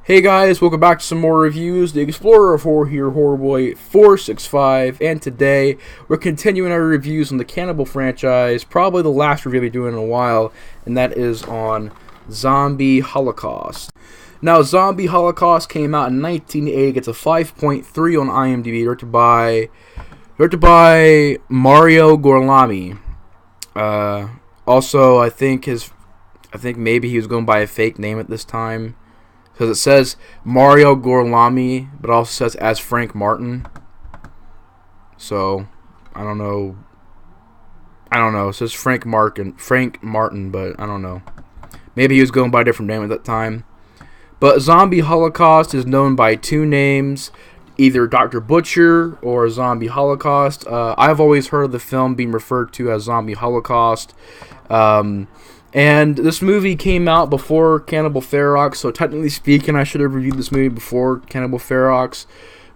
Hey guys, welcome back to some more reviews. The Explorer of Horror here, Horrorboy465, and today we're continuing our reviews on the Cannibal franchise, probably the last review we'll be doing in a while, and that is on Zombie Holocaust. Now, Zombie Holocaust came out in 1980, gets a 5.3 on IMDb, directed by Mario Gorlami. Also, I think maybe he was going by a fake name at this time. Because it says Mario Gorlami, but also says as Frank Martin. So, I don't know. It says Frank Martin, but I don't know. Maybe he was going by a different name at that time. But Zombie Holocaust is known by two names, either Dr. Butcher or Zombie Holocaust. I've always heard of the film being referred to as Zombie Holocaust. And this movie came out before Cannibal Ferox, so technically speaking, I should have reviewed this movie before Cannibal Ferox.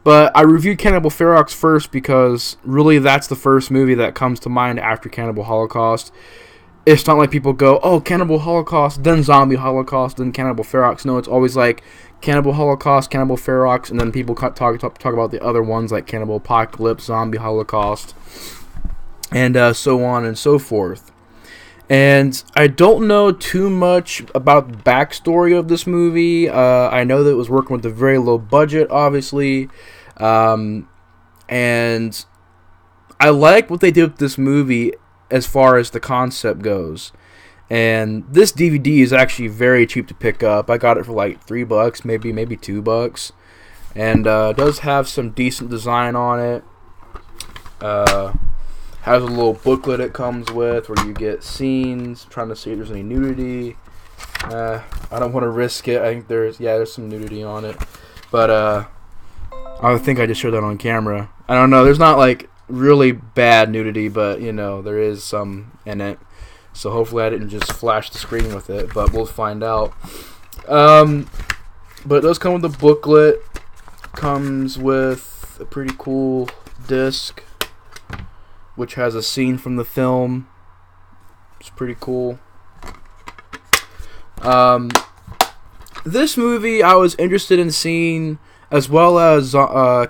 But I reviewed Cannibal Ferox first because really that's the first movie that comes to mind after Cannibal Holocaust. It's not like people go, oh, Cannibal Holocaust, then Zombie Holocaust, then Cannibal Ferox. No, it's always like Cannibal Holocaust, Cannibal Ferox, and then people talk about the other ones like Cannibal Apocalypse, Zombie Holocaust, and so on and so forth. And I don't know too much about the backstory of this movie. I know that it was working with a very low budget, obviously. And I like what they did with this movie as far as the concept goes. And this DVD is actually very cheap to pick up. I got it for like $3, maybe $2. And it does have some decent design on it. Has a little booklet it comes with where you get scenes. I'm trying to see if there's any nudity. I don't want to risk it. I think there's some nudity on it. But I think I just showed that on camera. I don't know. There's not like really bad nudity, but there is some in it. So hopefully I didn't just flash the screen with it, but we'll find out. But it does come with a booklet. Comes with a pretty cool disc, which has a scene from the film. It's pretty cool. This movie I was interested in seeing, as well as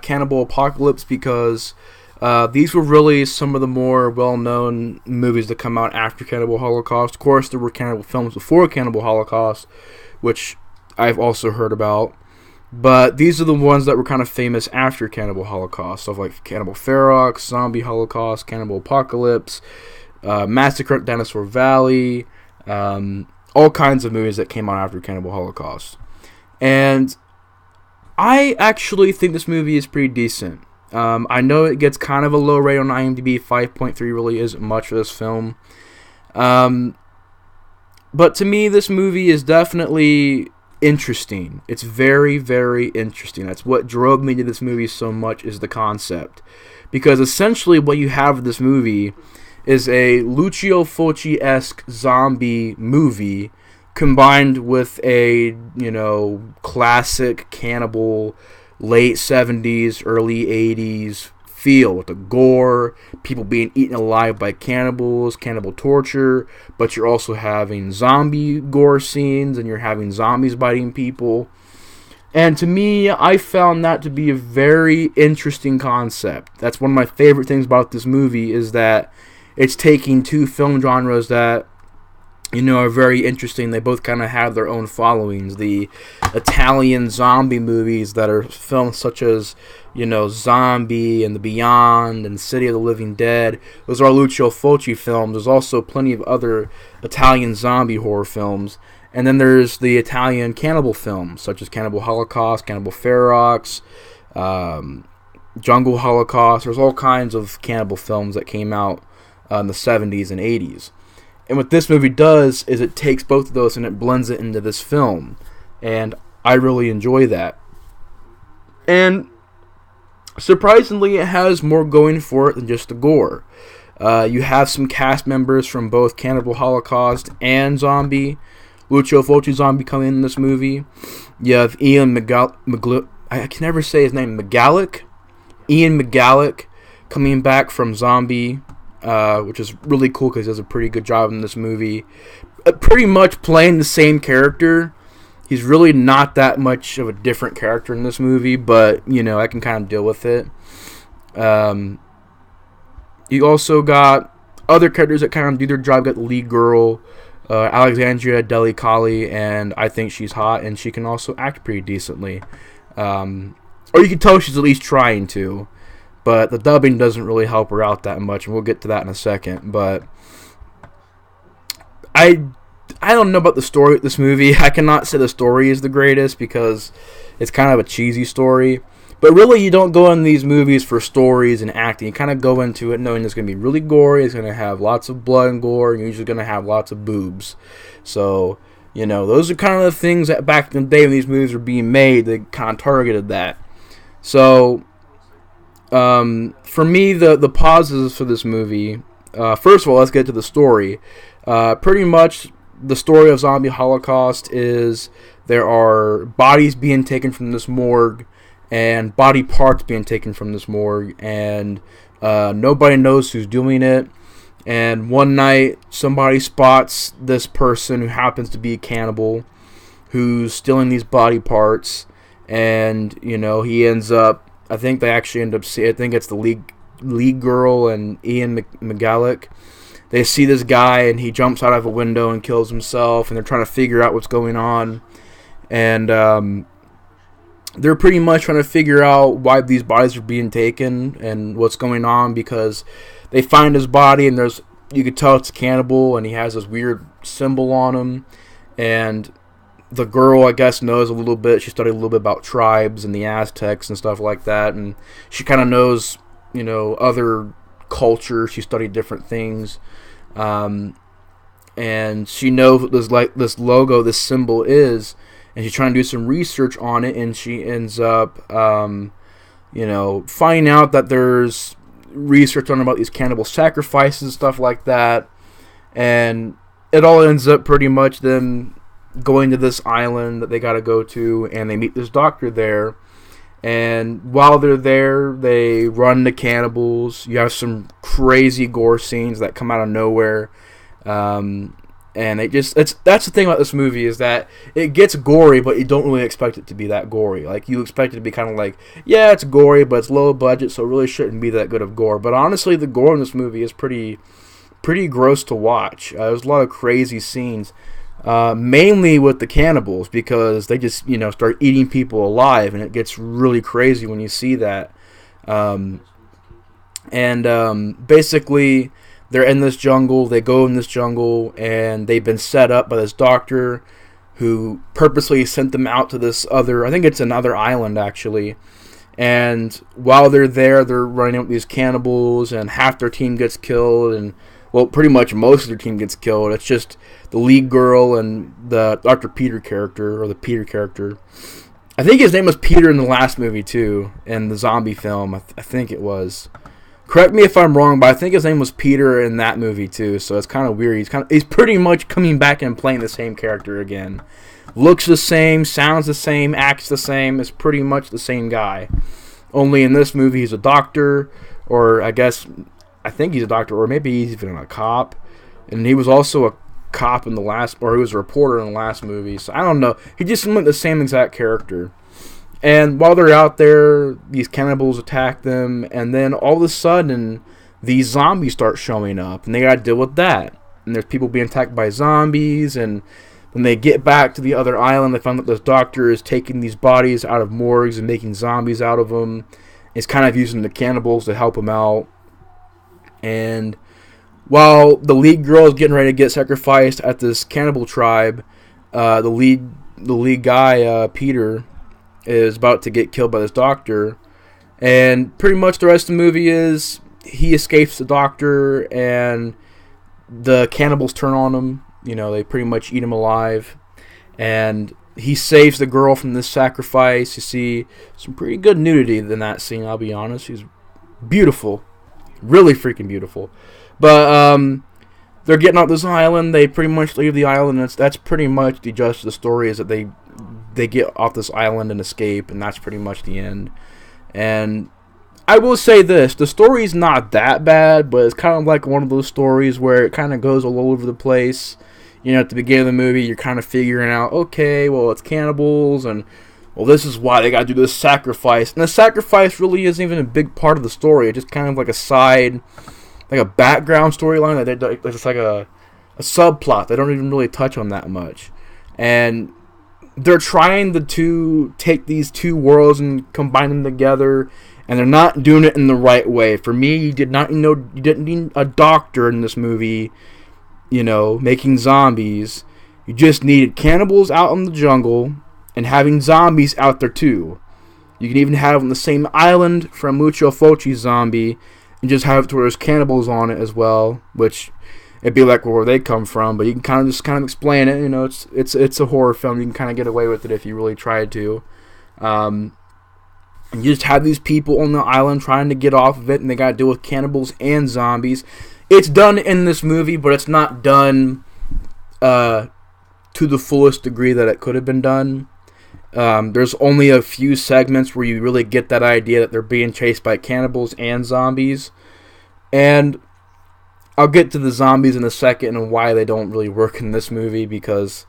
Cannibal Apocalypse, because these were really some of the more well-known movies that come out after Cannibal Holocaust. Of course, there were cannibal films before Cannibal Holocaust, which I've also heard about. But these are the ones that were kind of famous after Cannibal Holocaust. Stuff like Cannibal Ferox, Zombie Holocaust, Cannibal Apocalypse, Massacre at Dinosaur Valley, all kinds of movies that came out after Cannibal Holocaust. And I actually think this movie is pretty decent. I know it gets kind of a low rate on IMDb. 5.3 really isn't much for this film. But to me, this movie is definitely interesting. It's very, very interesting. That's what drove me to this movie so much, is the concept. Because essentially what you have with this movie is a Lucio Fulci-esque zombie movie combined with a, classic cannibal late 70s, early 80s feel, with the gore, people being eaten alive by cannibals, cannibal torture, but you're also having zombie gore scenes, and you're having zombies biting people. And to me, I found that to be a very interesting concept. That's one of my favorite things about this movie, is that it's taking two film genres that are very interesting. They both kind of have their own followings. The Italian zombie movies that are filmed, such as Zombie and The Beyond and City of the Living Dead, those are Lucio Fulci films. There's also plenty of other Italian zombie horror films. And then there's the Italian cannibal films, such as Cannibal Holocaust, Cannibal Ferox, Jungle Holocaust. There's all kinds of cannibal films that came out in the 70s and 80s. And what this movie does is it takes both of those and it blends it into this film. And I really enjoy that. And surprisingly, it has more going for it than just the gore. You have some cast members from both Cannibal Holocaust and Zombie. Lucio Fulci Zombie coming in this movie. You have Ian I can never say his name. Ian McGallick coming back from Zombie. Which is really cool because he does a pretty good job in this movie. Pretty much playing the same character He's really not that much of a different character in this movie, but I can kind of deal with it. You also got other characters that kind of do their job. You got the lead girl, Alexandria Deli Kali, and I think she's hot, and she can also act pretty decently. Or you can tell she's at least trying to, but the dubbing doesn't really help her out that much, and we'll get to that in a second. But I don't know about the story of this movie. I cannot say the story is the greatest because it's kind of a cheesy story. But really, you don't go in these movies for stories and acting. You kind of go into it knowing it's going to be really gory, it's going to have lots of blood and gore, and you're usually going to have lots of boobs. So, those are kind of the things that back in the day when these movies were being made, they kind of targeted that. So, for me, the pauses for this movie, first of all, let's get to the story. Pretty much, the story of Zombie Holocaust is there are bodies being taken from this morgue, and body parts being taken from this morgue, and nobody knows who's doing it. And one night, somebody spots this person who happens to be a cannibal, who's stealing these body parts, and he ends up. I think they actually end up. I think it's the lead girl and Ian McGallick. They see this guy, and he jumps out of a window and kills himself, and they're trying to figure out what's going on, and they're pretty much trying to figure out why these bodies are being taken and what's going on, because they find his body and you could tell it's a cannibal, and he has this weird symbol on him. And the girl, I guess, knows a little bit. She studied a little bit about tribes and the Aztecs and stuff like that, and she kind of knows, other cultures. She studied different things, and she knows what this logo, this symbol is. And she's trying to do some research on it, and she ends up, finding out that there's research on about these cannibal sacrifices and stuff like that. And it all ends up pretty much them going to this island that they got to go to, and they meet this doctor there. And while they're there, they run into cannibals. You have some crazy gore scenes that come out of nowhere. And that's the thing about this movie, is that it gets gory, but you don't really expect it to be that gory. Like, you expect it to be kind of like, yeah, it's gory, but it's low budget, so it really shouldn't be that good of gore. But honestly, the gore in this movie is pretty gross to watch. There's a lot of crazy scenes, mainly with the cannibals, because they just, start eating people alive, and it gets really crazy when you see that. Basically, they're in this jungle, they go in this jungle, and they've been set up by this doctor who purposely sent them out to this other, I think it's another island, actually. And while they're there, they're running up with these cannibals, and half their team gets killed, and, well, pretty much most of their team gets killed. It's just the lead girl and the Dr. Peter character, or the Peter character. I think his name was Peter in the last movie, too, in the zombie film. I think it was. Correct me if I'm wrong, but I think his name was Peter in that movie too. So it's kind of weird. He's pretty much coming back and playing the same character again. Looks the same, sounds the same, acts the same. Is pretty much the same guy. Only in this movie he's a doctor, or I think he's a doctor, or maybe he's even a cop. And he was also a cop in the last, or he was a reporter in the last movie. So I don't know. He just went the same exact character. And while they're out there, these cannibals attack them, and then all of a sudden, these zombies start showing up, and they gotta deal with that. And there's people being attacked by zombies, and when they get back to the other island, they find that this doctor is taking these bodies out of morgues and making zombies out of them. He's kind of using the cannibals to help him out. And while the lead girl is getting ready to get sacrificed at this cannibal tribe, the lead guy, Peter, is about to get killed by this doctor, and pretty much the rest of the movie is he escapes the doctor, and the cannibals turn on him. They pretty much eat him alive, and he saves the girl from this sacrifice. You see some pretty good nudity in that scene, I'll be honest. She's beautiful, really freaking beautiful. But they're getting off this island. They pretty much leave the island, and that's pretty much the gist of the story, is that they get off this island and escape, and that's pretty much the end. And I will say this, the story's not that bad, but it's kind of like one of those stories where it kind of goes all over the place. at the beginning of the movie, you're kind of figuring out, okay, well, it's cannibals, and, well, this is why they got to do this sacrifice. And the sacrifice really isn't even a big part of the story. It's just kind of like a side, like a background storyline. It's like a subplot. They don't even really touch on that much. And they're trying to take these two worlds and combine them together, and they're not doing it in the right way. For me, you didn't need a doctor in this movie, making zombies. You just needed cannibals out in the jungle and having zombies out there too. You can even have on the same island from Lucio Fulci's zombie and just have it to where there's cannibals on it as well, which it'd be like where they come from, but you can kind of explain it. It's a horror film. You can kind of get away with it if you really tried to. And you just have these people on the island trying to get off of it, and they got to deal with cannibals and zombies. It's done in this movie, but it's not done to the fullest degree that it could have been done. There's only a few segments where you really get that idea that they're being chased by cannibals and zombies. And I'll get to the zombies in a second and why they don't really work in this movie, because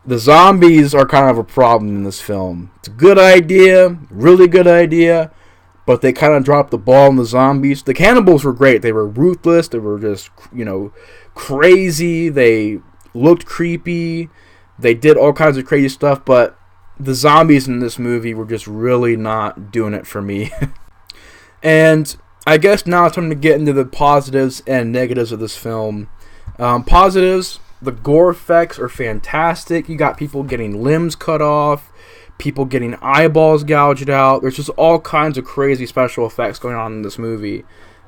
the zombies are kind of a problem in this film. It's a good idea, really good idea, but they kind of dropped the ball on the zombies. The cannibals were great. They were ruthless. They were just, crazy. They looked creepy. They did all kinds of crazy stuff, but the zombies in this movie were just really not doing it for me. And I guess now it's time to get into the positives and negatives of this film. Positives, the gore effects are fantastic. You got people getting limbs cut off, people getting eyeballs gouged out. There's just all kinds of crazy special effects going on in this movie.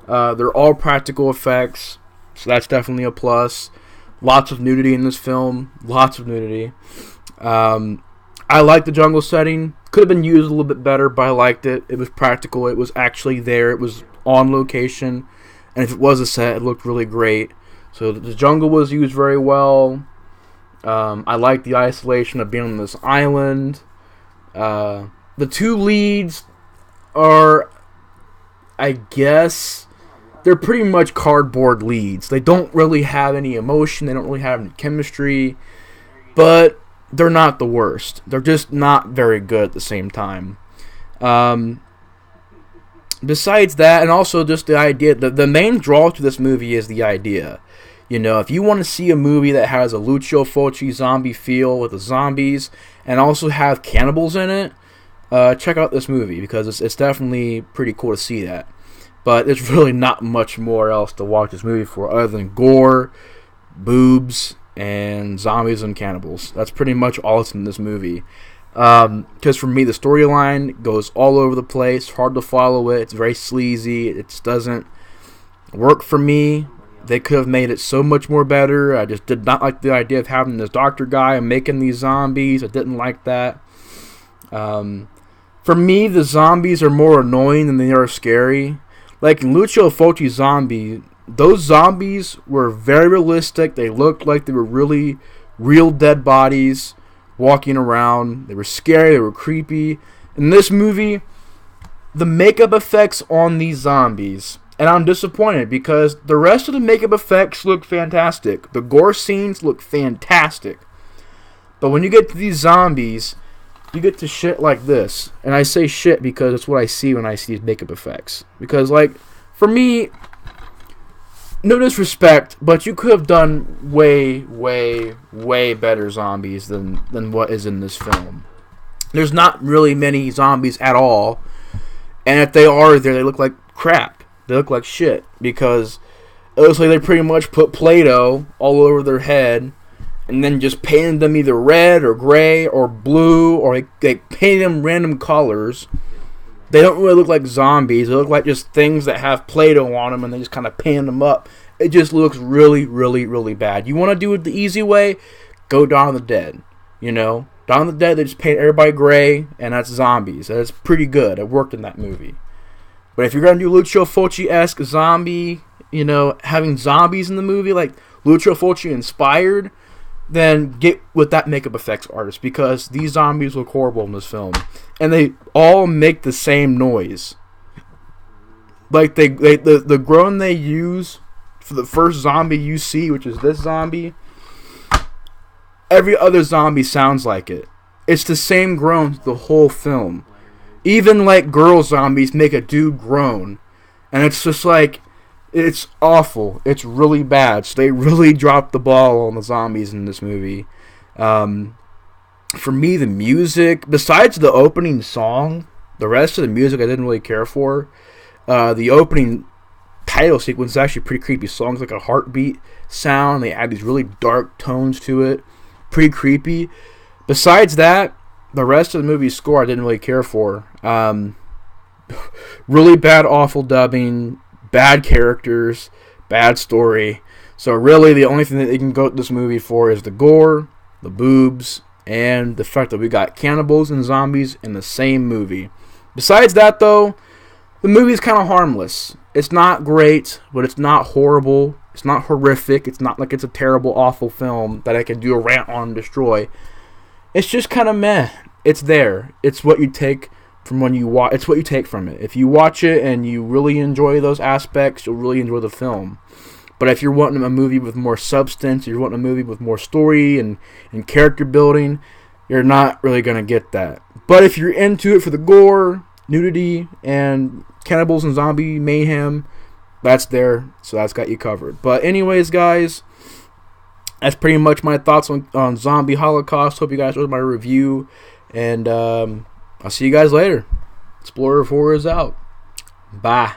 They're all practical effects, so that's definitely a plus. Lots of nudity in this film. Lots of nudity. I like the jungle setting. Could have been used a little bit better, but I liked it. It was practical. It was actually there. It was on location. And if it was a set, it looked really great. So the jungle was used very well. I like the isolation of being on this island. The two leads are, I guess, they're pretty much cardboard leads. They don't really have any emotion. They don't really have any chemistry. But they're not the worst. They're just not very good at the same time. Besides that, and also just the idea, the main draw to this movie is the idea. If you want to see a movie that has a Lucio Fulci zombie feel with the zombies and also have cannibals in it, check out this movie, because it's definitely pretty cool to see that. But there's really not much more else to watch this movie for other than gore, boobs, and zombies and cannibals. That's pretty much all that's in this movie. Because for me, the storyline goes all over the place. Hard to follow it. It's very sleazy. It just doesn't work for me. They could have made it so much more better. I just did not like the idea of having this doctor guy and making these zombies. I didn't like that. For me, the zombies are more annoying than they are scary. Like in Lucio Fulci's zombie, those zombies were very realistic. They looked like they were really real dead bodies walking around. They were scary. They were creepy. In this movie, the makeup effects on these zombies, and I'm disappointed because the rest of the makeup effects look fantastic. The gore scenes look fantastic. But when you get to these zombies, you get to shit like this. And I say shit because it's what I see when I see these makeup effects. Because, for me, no disrespect, but you could have done way, way, way better zombies than what is in this film. There's not really many zombies at all. And if they are there, they look like crap. They look like shit, because it looks like they pretty much put Play-Doh all over their head and then just painted them either red or gray or blue, or they painted them random colors. They don't really look like zombies. They look like just things that have Play-Doh on them, and they just kind of paint them up. It just looks really, really, really bad. You want to do it the easy way? Go Dawn of the Dead. Dawn of the Dead, they just paint everybody gray, and that's zombies. That's pretty good. It worked in that movie. But if you're going to do Lucio Fulci-esque zombie, having zombies in the movie, like Lucio Fulci inspired, then get with that makeup effects artist, because these zombies look horrible in this film. And they all make the same noise. Like, the groan they use for the first zombie you see, which is this zombie, every other zombie sounds like it. It's the same groans the whole film. Even like girl zombies make a dude groan. And it's just like, it's awful. It's really bad. So they really dropped the ball on the zombies in this movie. For me, the music, besides the opening song, the rest of the music I didn't really care for. The opening title sequence is actually pretty creepy. Songs like a heartbeat sound. They add these really dark tones to it. Pretty creepy. Besides that, the rest of the movie's score I didn't really care for. Really bad, awful dubbing, bad characters, bad story. So really, the only thing that they can go to this movie for is the gore, the boobs, and the fact that we got cannibals and zombies in the same movie. Besides that, though, the movie's kind of harmless. It's not great, but it's not horrible. It's not horrific. It's not like it's a terrible, awful film that I can do a rant on and destroy. It's just kind of meh. It's there. It's what you take from when you watch. It's what you take from it. If you watch it and you really enjoy those aspects, you'll really enjoy the film. But if you're wanting a movie with more substance, you're wanting a movie with more story and character building, you're not really going to get that. But if you're into it for the gore, nudity, and cannibals and zombie mayhem, that's there. So that's got you covered. But anyways, guys, that's pretty much my thoughts on Zombie Holocaust. Hope you guys enjoyed my review. And I'll see you guys later. Explorer 4 is out. Bye.